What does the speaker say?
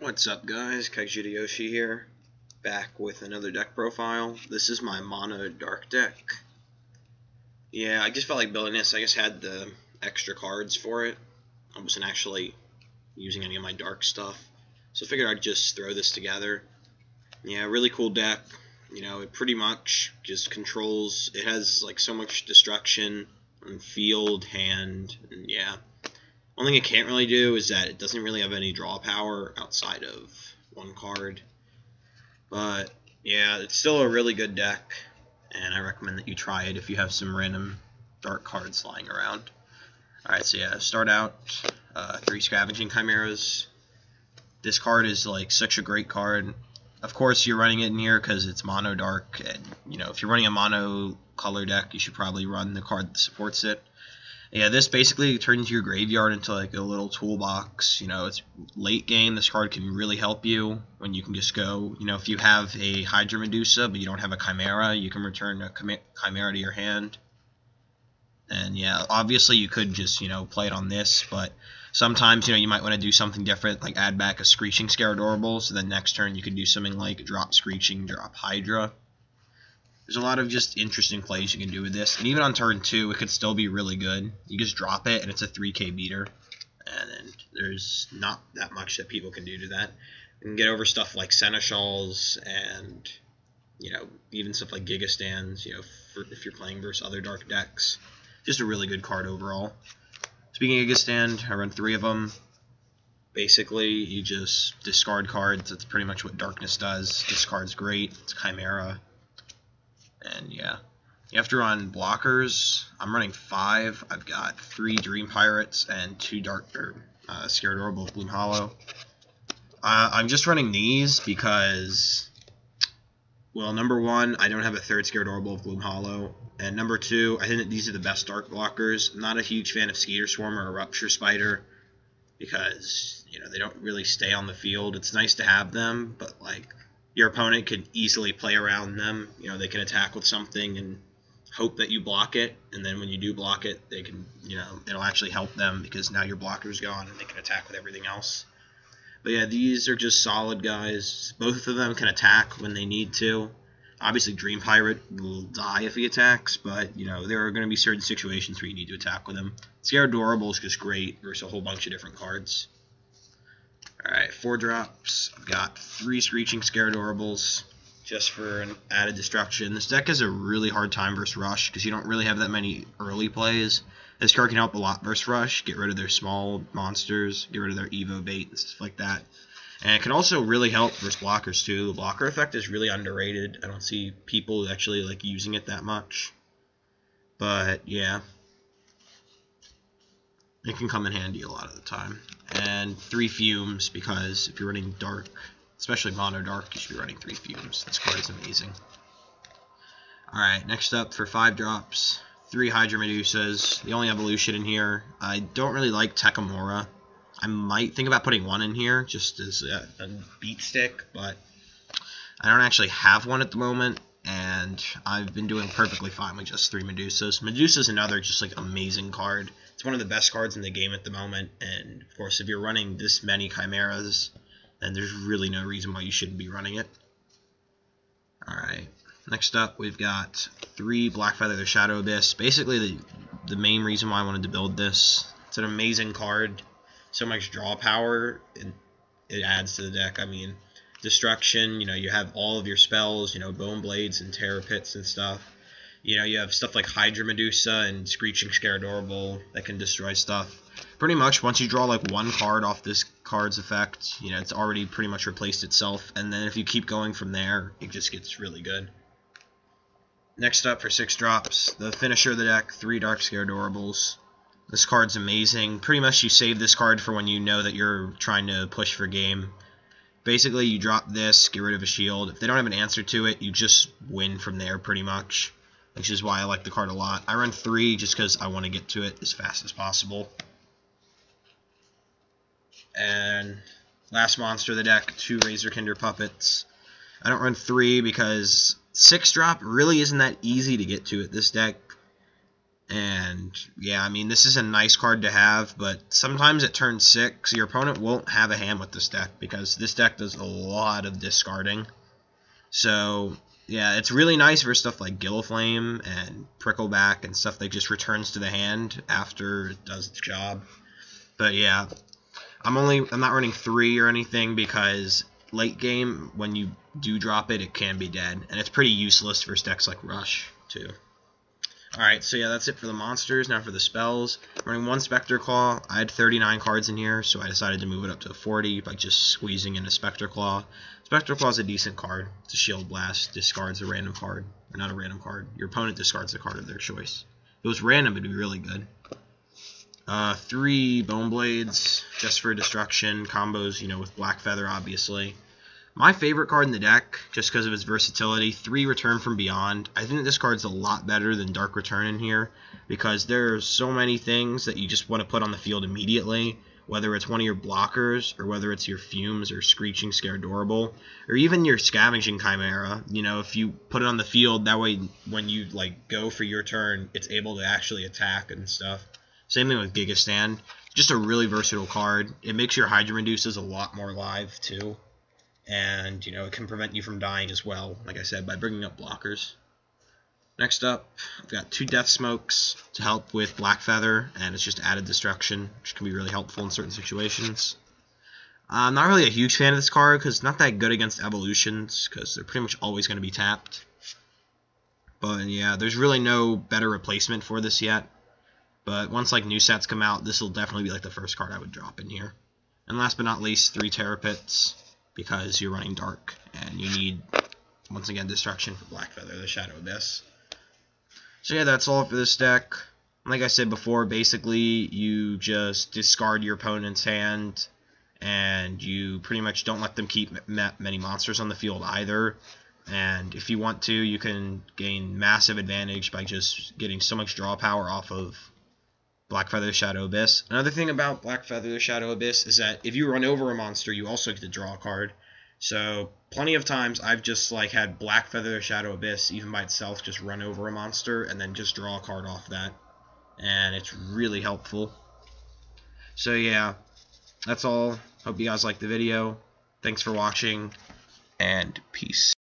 What's up, guys? Kaijudoyoshi here, back with another deck profile. This is my Mono Dark deck. Yeah, I just felt like building this. I just had the extra cards for it. I wasn't actually using any of my dark stuff, so I figured I'd just throw this together. Yeah, really cool deck. You know, it pretty much just controls. It has like so much destruction on field, hand, and yeah. One thing it can't really do is that it doesn't really have any draw power outside of one card. But yeah, it's still a really good deck, and I recommend that you try it if you have some random dark cards lying around. Alright, so yeah, start out 3 Scavenging Chimeras. This card is like such a great card. Of course, you're running it in here because it's mono dark, and you know, if you're running a mono color deck, you should probably run the card that supports it. Yeah, this basically turns your graveyard into like a little toolbox. You know, it's late game. This card can really help you when you can just go, you know, if you have a Hydra Medusa but you don't have a Chimera, you can return a Chimera to your hand. And yeah, obviously you could just, you know, play it on this, but sometimes, you know, you might want to do something different, like add back a Screeching Scaradorable, so then next turn you could do something like drop Screeching, drop Hydra. There's a lot of just interesting plays you can do with this. And even on turn 2, it could still be really good. You just drop it, and it's a 3k beater. And there's not that much that people can do to that. You can get over stuff like Seneschals and, you know, even stuff like Giga Stands, you know, if you're playing versus other dark decks. Just a really good card overall. Speaking of Giga Stand, I run 3 of them. Basically, you just discard cards. That's pretty much what Darkness does. This card's great. It's Chimera. And yeah, you have to run blockers. I'm running 5. I've got 3 Dream Pirates and 2 Scaradorable Gloom Hollow. I'm just running these because, well, number 1, I don't have a 3rd Scaradorable Gloom Hollow, and number 2, I think that these are the best dark blockers. I'm not a huge fan of Skeeter Swarm or Rupture Spider because, you know, they don't really stay on the field. It's nice to have them, but like, your opponent could easily play around them. You know, they can attack with something and hope that you block it, and then when you do block it, they can, you know, it'll actually help them because now your blocker's gone and they can attack with everything else. But yeah, these are just solid guys. Both of them can attack when they need to. Obviously, Dream Pirate will die if he attacks, but, you know, there are going to be certain situations where you need to attack with him. Scaradorable is just great versus a whole bunch of different cards. Alright, 4 drops. I've got 3 Screeching Scaradorables just for an added destruction. This deck has a really hard time versus Rush because you don't really have that many early plays. This card can help a lot versus Rush. Get rid of their small monsters, get rid of their Evo bait and stuff like that. And it can also really help versus blockers too. The blocker effect is really underrated. I don't see people actually like using it that much. But yeah, it can come in handy a lot of the time. And 3 Fumes, because if you're running dark, especially mono dark, you should be running 3 Fumes. This card is amazing. Alright, next up for 5 drops, 3 Hydra Medusas. The only evolution in here, I don't really like Tekamora. I might think about putting 1 in here, just as a beat stick, but I don't actually have one at the moment, and I've been doing perfectly fine with just 3 Medusas. Medusa's another just like amazing card. It's one of the best cards in the game at the moment, and of course if you're running this many Chimeras, then there's really no reason why you shouldn't be running it. Alright, next up we've got 3 Blackfeather the Shadow Abyss. Basically the main reason why I wanted to build this. It's an amazing card. So much draw power, and it adds to the deck. I mean, destruction, you know, you have all of your spells, you know, Bone Blades and Terror Pits and stuff. You know, you have stuff like Hydra Medusa and Screeching Scaradorable that can destroy stuff. Pretty much, once you draw like 1 card off this card's effect, you know, it's already pretty much replaced itself. And then if you keep going from there, it just gets really good. Next up for 6 drops, the finisher of the deck, 3 Dark Scaradorables. This card's amazing. Pretty much you save this card for when you know that you're trying to push for game. Basically, you drop this, get rid of a shield. If they don't have an answer to it, you just win from there pretty much, which is why I like the card a lot. I run 3 just because I want to get to it as fast as possible. And last monster of the deck, 2 Razorkinder Puppets. I don't run 3 because 6 drop really isn't that easy to get to at this deck. And yeah, I mean, this is a nice card to have, but sometimes at turn 6, your opponent won't have a hand with this deck because this deck does a lot of discarding. So yeah, it's really nice for stuff like Gilliflame and Prickleback and stuff that just returns to the hand after it does its job. But yeah, I'm not running 3 or anything because late game, when you do drop it, it can be dead, and it's pretty useless for decks like Rush too. Alright, so yeah, that's it for the monsters. Now for the spells. I'm running 1 Spectre Claw. I had 39 cards in here, so I decided to move it up to 40 by just squeezing in a Spectre Claw. Spectre Claw is a decent card. It's a Shield Blast. Discards a random card. Or not a random card. Your opponent discards a card of their choice. If it was random, it'd be really good. 3 Bone Blades, just for destruction. Combos, you know, with Black Feather, obviously. My favorite card in the deck, just because of its versatility, 3 Return from Beyond. I think this card's a lot better than Dark Return in here, because there are so many things that you just want to put on the field immediately, whether it's one of your blockers, or whether it's your Fumes or Screeching Scaradorable, or even your Scavenging Chimera. You know, if you put it on the field, that way when you like go for your turn, it's able to actually attack and stuff. Same thing with Giga Stand. Just a really versatile card. It makes your Hydra Medusas a lot more live, too. And, you know, it can prevent you from dying as well, like I said, by bringing up blockers. Next up, I've got 2 Death Smokes to help with Black Feather, and it's just added destruction, which can be really helpful in certain situations. I'm not really a huge fan of this card, because it's not that good against evolutions, because they're pretty much always going to be tapped. But yeah, there's really no better replacement for this yet. But once like new sets come out, this will definitely be like the first card I would drop in here. And last but not least, 3 Terror Pits, because you're running Dark, and you need, once again, destruction for Black Feather, the Shadow Abyss. So yeah, that's all for this deck. Like I said before, basically you just discard your opponent's hand, and you pretty much don't let them keep many monsters on the field either. And if you want to, you can gain massive advantage by just getting so much draw power off of Black Feather Shadow Abyss. Another thing about Black Feather Shadow Abyss is that if you run over a monster, you also get to draw a card. So plenty of times I've just like had Black Feather Shadow Abyss, even by itself, just run over a monster and then just draw a card off that. And it's really helpful. So yeah, that's all. Hope you guys liked the video. Thanks for watching, and peace.